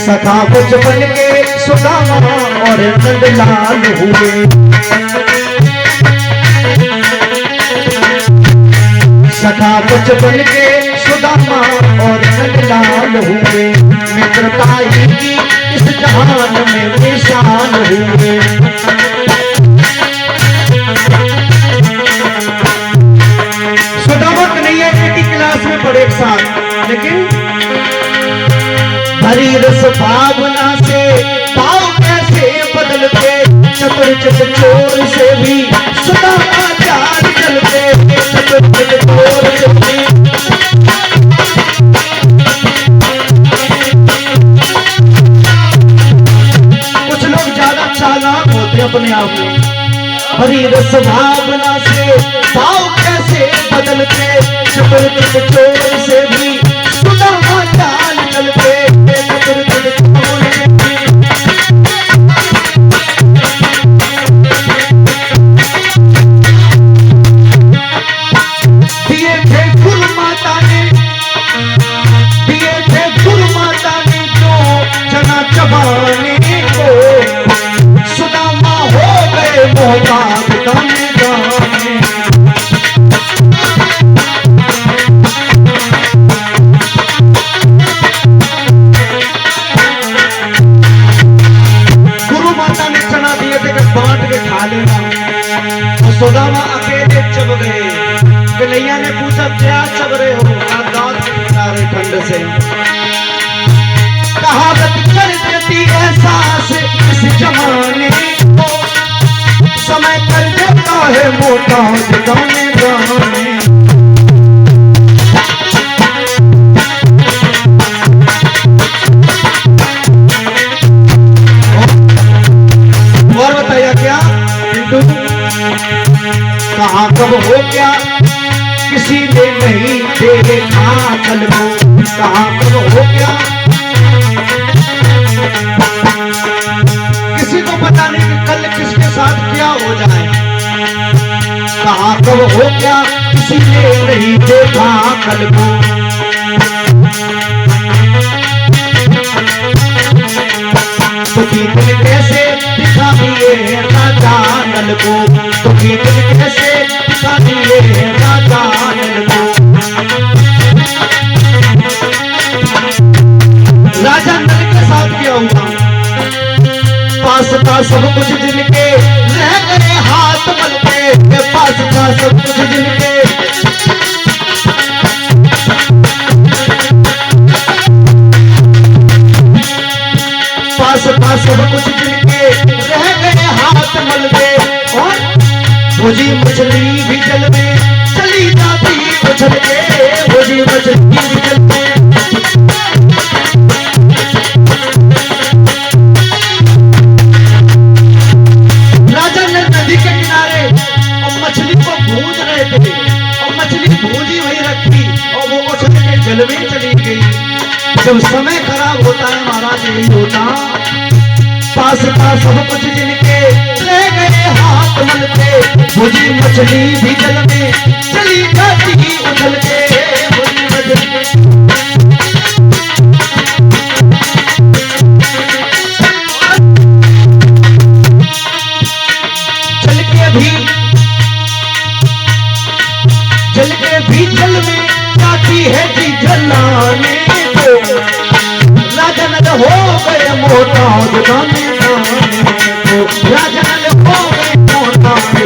सखा बचपन के सुदामा और नंदलाल हुए। सखा बचपन के सुदामा और नंदलाल हुए। मित्रता की इस जहान में निशान हुए। सुदामा कन्हैया एक ही क्लास में पढ़े एक साथ, लेकिन हरी रस भावना से भाव कैसे बदलते। चतुर चोर से भी सुदामा चाल चलते। चतुर चोर से भी कुछ लोग ज्यादा चालाक होते अपने आप में। हरी रस भावना से भाव कैसे बदलते। चतुर चोर से भी सुदामा चाल चलते। सुदामा अकेले चब गए। कन्हैया ने पूछा क्या चब रहे हो? दांत किनारे ठंड से। कहावत कर देती एहसास इस जमाने को। समय कर देता है मोटा गाने गाने। और बताइए क्या कहाँ कब हो क्या किसी ने नहीं देखा कल को। कहाँ कब हो क्या किसी को पता नहीं कि कल किसके साथ क्या हो जाए। कहाँ कब हो क्या किसी ने नहीं देखा कल को। तो दिल कैसे दिखा दिए राजा नल को। तो दिल कैसे दिखा दिए राजा नल को। राजा नल के साथ क्या हुआ? पास था सब कुछ जिनके रह गए हाथ मल के। पास था सब कुछ जिनके पास था सब कुछ जिनके रह गए हाथ मल के। और भुजी मछली भी जल में चली जाती उछल के। भुजी मछली भी जल में राजा ने नदी के किनारे और मछली को भूंज रहे थे। और मछली भूंजी वही रखी और वो उछल के जल में चली गई। जब समय खराब होता है महाराज यही होता। पास था सब कुछ जिनके रह गए हाथ मल के। भुजी मछली भी जल में चली जाती उछल के। भुजी मछली चल के भी जल में जाती है जी जलाने को। राजा नल हो गए मोटा गाने गाने को। राजा नल हो गए मोटा गाने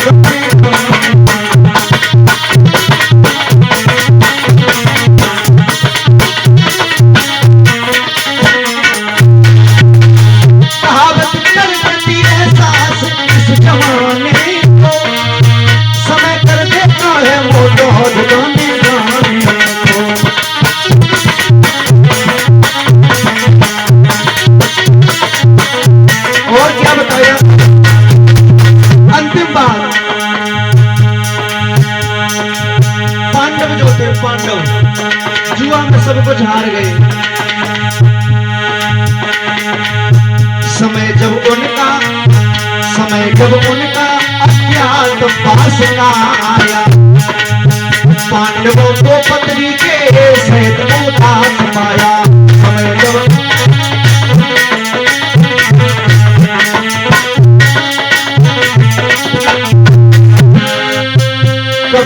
कहावत कर देती एहसास इस जमाने को। समय कर देता है मोटा गाने गाने को। और क्या बताया? अंतिम बात, पांडव जो थे पांडव जुआ में सब कुछ हार गए। समय जब उनका अज्ञात पास का आया। पांडवों को पत्नी के सहित उदास पाया।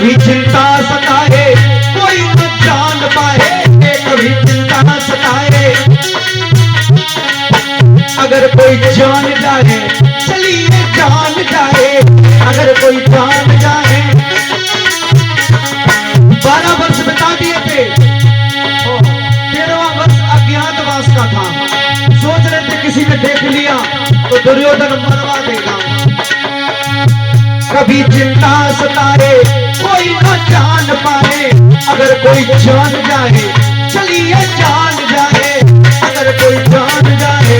कभी चिंता सताए कोई न जान पाए, कभी चिंता सताए अगर कोई जान जाए, चलिए जान जाए अगर कोई जान जाए। 12 वर्ष बिता दिए थे, 13वां वर्ष अज्ञातवास का था। सोच रहे थे किसी ने देख लिया तो दुर्योधन मरवा देगा। कभी चिंता सताए कोई न जान पाए अगर कोई जान जाए, चलिए जान जाए अगर कोई जान जाए।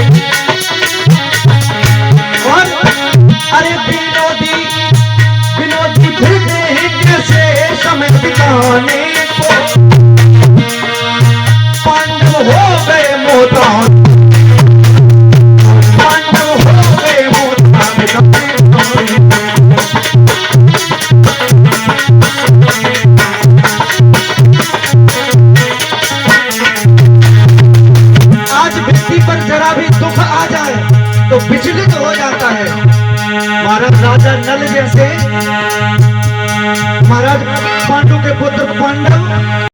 और अरे विनोदी विनोदी फिरते हैं कैसे समय बिताने को, पांडव हो गए मोहताज, पांडव हो गए मोहताज। आज व्यक्ति पर जरा भी दुख आ जाए तो विचलित हो जाता है। महाराज राजा नल जैसे महाराज